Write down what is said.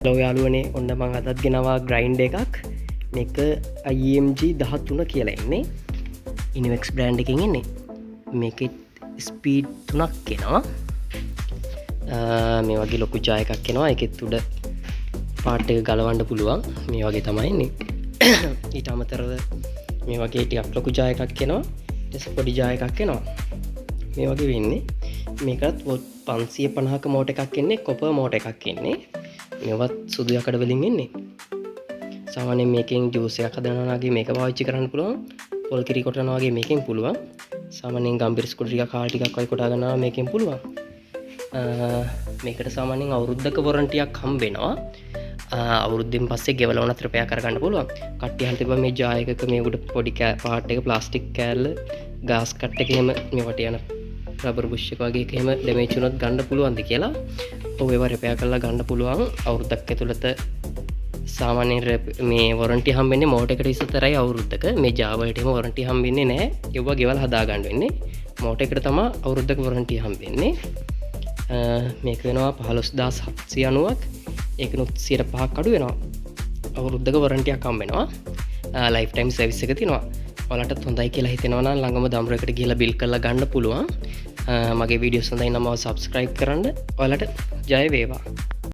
hello යාළුවනේ ඔන්න මං අදත් ගෙනවා ග්‍රයින්ඩ එකක් මේක IMG 13 කියලා එන්නේ ඉනිවෙක්ස් බ්‍රෑන්ඩ් එකකින් එන්නේ මේක ස්පීඩ් 3ක් එනවා මේ වගේ ලොකු ජා එකක් එනවා ඒකෙත් උඩ පාට් එක ගලවන්න පුළුවන් මේ වගේ තමයි එන්නේ ඊට අමතරව මේ වගේ ටිකක් ලොකු ජා එකක් එනවා ඊට පොඩි ජා එකක් එනවා මේ වගේ වෙන්නේ මේකත් 550ක මෝටර් එකක් එන්නේ කොපර් මෝටර් එකක් එන්නේ මේවත් සුදු යකඩ වලින් එන්නේ සාමාන්‍යයෙන් මේකෙන් ජූස් එකක් හදනවා වගේ මේක පාවිච්චි කරන්න පුළුවන් පොල් කිරි කොටනවා වගේ මේකෙන් පුළුවන් සාමාන්‍යයෙන් ගම්බිරිස් කුඩු ටිකක් කාල් ටිකක් වගේ කොටා ගන්නවා මේකෙන් පුළුවන් මේකට සාමාන්‍යයෙන් අවුරුද්දක වොරන්ටියක් හම්බ වෙනවා අවුරුද්දෙන් පස්සේ ගෙවලා වුණත් රිපෙයාර් කරගන්න පුළුවන් කට්ටිය අහන්න තිබ්බා මේ ජා එකක මේ උඩ පොඩි පාට් එක ප්ලාස්ටික් කෑල්ල ගාස් කට් එක එහෙම මේවට යන රබර් බුෂ් එක වගේ එක එහෙම ඩැමේජ් වුණොත් ගන්න පුළුවන්ද කියලා ඔව් ඒවා රිපෙයාර් කරලා ගන්න පුළුවන් අවුරුද්දක් ඇතුළත සාමාන්‍යයෙන් මේ වොරන්ටි හම්බෙන්නේ මෝටර් එකට විතරයි අවුරුද්දක මේ ජා වලට එහෙම වොරන්ටි හම්බෙන්නේ නැහැ ඒවා ගෙවල් හදා ගන්න වෙන්නේ මෝටර් එකට තමයි අවුරුද්දක වොරන්ටි හම්බෙන්නේ මේක වෙනවා 15790ක් ඒකනොත් 5ක් අඩු වෙනවා අවුරුද්දක වොරන්ටියක් හම්බ වෙනවා ලයිෆ් ටයිම් සර්විස් එක තියෙනවා ඔයාලටත් හොඳයි කියලා හිතෙනවා නම් ළඟම දම්රුවකට ගිහලා බිල් කරලා ගන්න පුළුවන් මගේ වීඩියෝස් හොඳයි නම් සබ්ස්ක්‍රයිබ් කරන්න ඔයාලට ජය වේවා